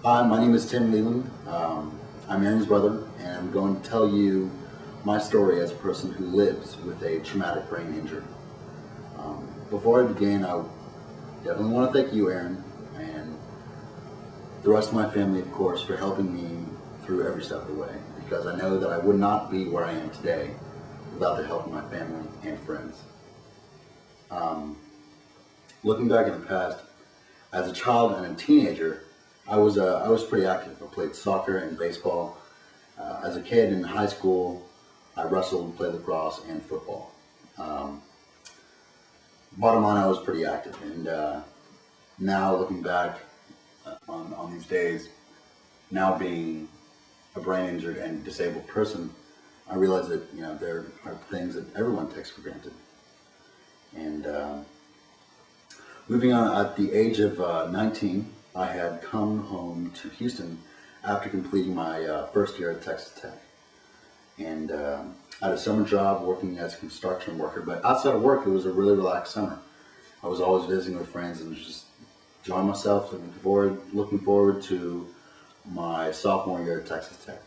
Hi, my name is Tim Leland. I'm Aaron's brother, and I'm going to tell you my story as a person who lives with a traumatic brain injury. Before I begin, I definitely want to thank you, Aaron, and the rest of my family, of course, for helping me through every step of the way, because I know that I would not be where I am today without the help of my family and friends. Um, Looking back in the past, as a child and a teenager, I was pretty active. I played soccer and baseball. As a kid in high school, I wrestled, played lacrosse, and football. Um, Bottom line, I was pretty active, and now looking back on these days, now being a brain injured and disabled person, I realize that there are things that everyone takes for granted. And moving on, at the age of 19, I had come home to Houston after completing my first year at Texas Tech. And I had a summer job working as a construction worker, but outside of work, it was a really relaxed summer. I was always visiting with friends and just enjoying myself, looking forward to my sophomore year at Texas Tech.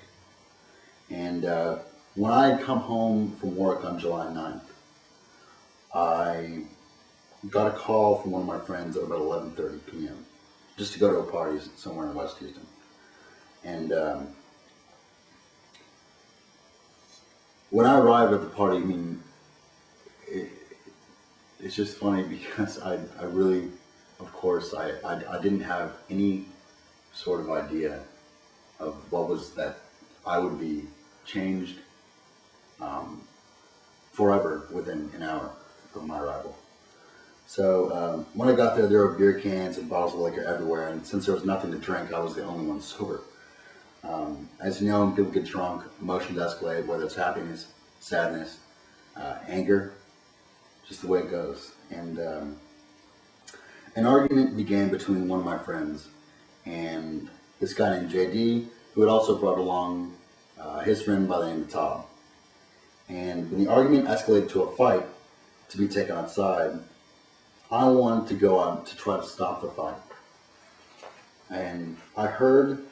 And when I had come home from work on July 9th, I got a call from one of my friends at about 11:30 p.m. just to go to a party somewhere in West Houston. And when I arrived at the party, I mean, it, it's just funny because I really, of course, I didn't have any sort of idea of what was that I would be changed um, forever within an hour of my arrival. So when I got there, there were beer cans and bottles of liquor everywhere, and since there was nothing to drink, I was the only one sober. As you know, when people get drunk, emotions escalate, whether it's happiness, sadness, anger, just the way it goes. And an argument began between one of my friends and this guy named JD, who had also brought along his friend by the name of Todd. And when the argument escalated to a fight to be taken outside, I wanted to go out to try to stop the fight. And I heard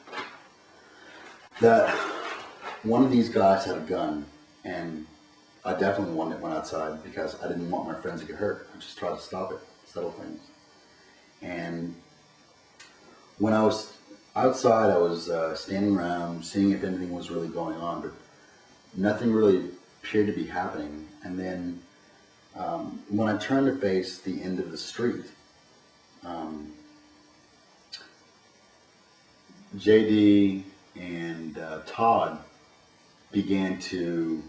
that one of these guys had a gun, and I definitely went outside because I didn't want my friends to get hurt. I just tried to stop it, settle things. And when I was outside, I was standing around, seeing if anything was really going on, but nothing really appeared to be happening. And then when I turned to face the end of the street, um, JD and Todd began to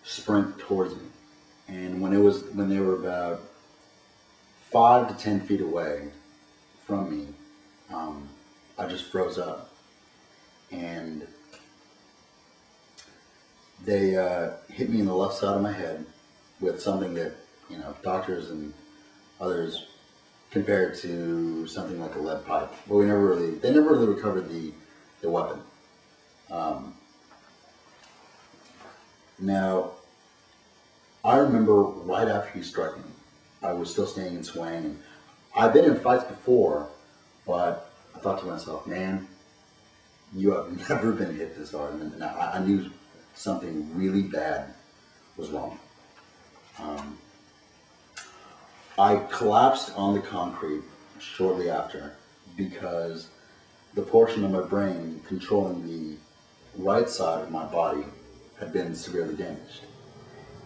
sprint towards me. And when they were about 5 to 10 feet away from me, I just froze up. And they hit me in the left side of my head with something that doctors and others compared to something like a lead pipe. But they never really recovered the weapon. Um, Now, I remember right after he struck me, I was still standing and swaying. And I've been in fights before, but I thought to myself, man, you have never been hit this hard. And I knew something really bad was wrong. Um, I collapsed on the concrete shortly after because the portion of my brain controlling the right side of my body had been severely damaged.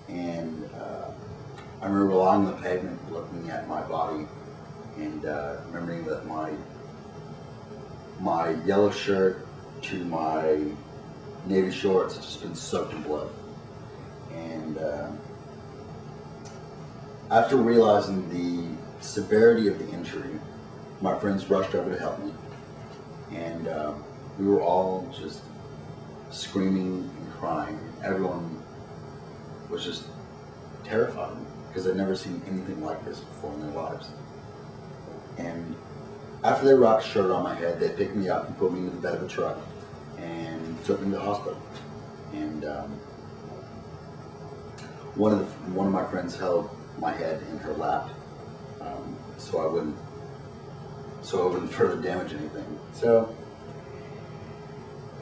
And I remember lying on the pavement looking at my body and remembering that my yellow shirt to my navy shorts had just been soaked in blood. And after realizing the severity of the injury, my friends rushed over to help me. And we were all just screaming and crying. Everyone was just terrified because they'd never seen anything like this before in their lives. And after they wrapped a shirt on my head, they picked me up and put me into the bed of a truck and took me to the hospital. And one of my friends held my head in her lap, so I wouldn't further damage anything. So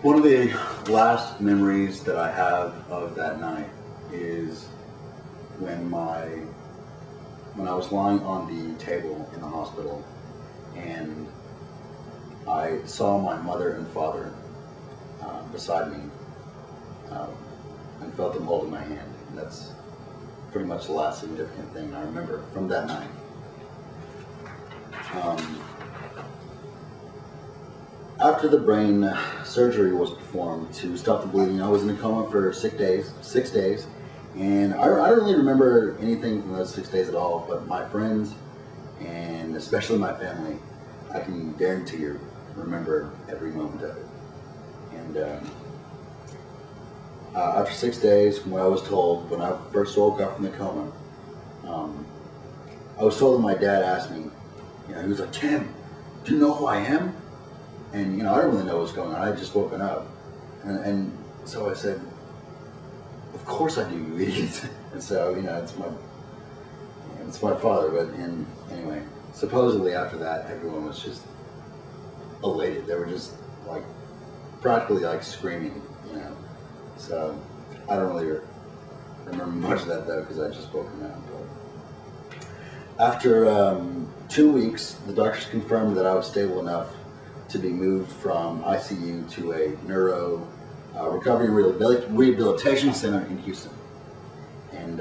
One of the last memories that I have of that night is when I was lying on the table in the hospital and I saw my mother and father beside me and felt them holding my hand. And that's pretty much the last significant thing I remember from that night. After the brain surgery was performed to stop the bleeding, I was in a coma for 6 days, and I don't really remember anything from those 6 days at all, but my friends, and especially my family, I can guarantee you, remember every moment of it. And after 6 days, from what I was told, when I first woke up from the coma, I was told that my dad asked me, he was like, "Tim, do you know who I am?" And I don't really know what's going on. I had just woken up, and so I said, "Of course I do, you idiot." And so it's my father. But anyway, supposedly after that, everyone was just elated. They were just like practically like screaming, So I don't really remember much of that though, because I just woken up. But after 2 weeks, the doctors confirmed that I was stable enough to be moved from ICU to a neuro recovery rehabilitation center in Houston, and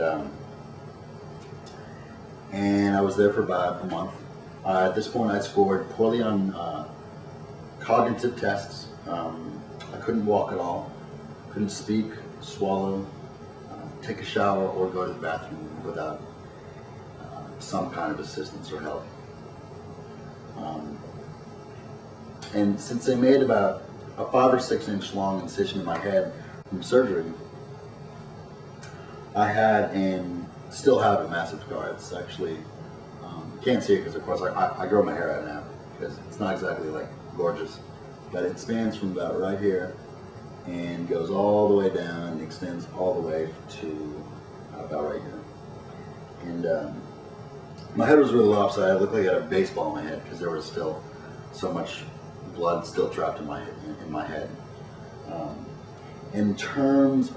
I was there for about a month. At this point, I scored poorly on cognitive tests. I couldn't walk at all, couldn't speak, swallow, take a shower, or go to the bathroom without some kind of assistance or help. And since they made about a 5 or 6 inch long incision in my head from surgery, I had and still have a massive scar. It's actually, you can't see it because of course I grow my hair out now because it's not exactly like gorgeous, but it spans from about right here and goes all the way down and extends all the way to about right here. And my head was really lopsided. It looked like I had a baseball in my head because there was still so much blood still trapped in my head. In terms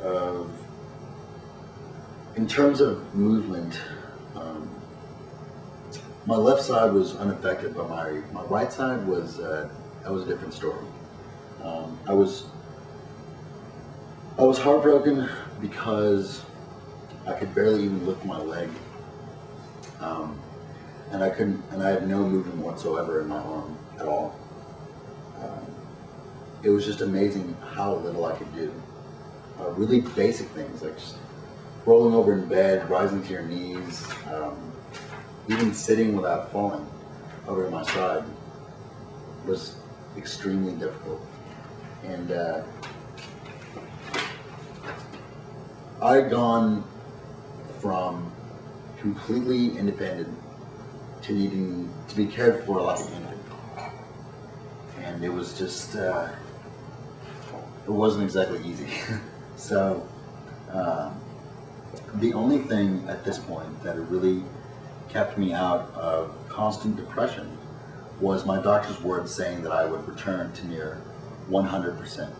of movement, my left side was unaffected, but my right side was that was a different story. I was heartbroken because I could barely even lift my leg, and I had no movement whatsoever in my arm at all. It was just amazing how little I could do. Really basic things like just rolling over in bed, rising to your knees, even sitting without falling over to my side was extremely difficult. And I had gone from completely independent to needing to be cared for like an infant. And it was just, it wasn't exactly easy. So the only thing at this point that really kept me out of constant depression was my doctor's word saying that I would return to near 100%.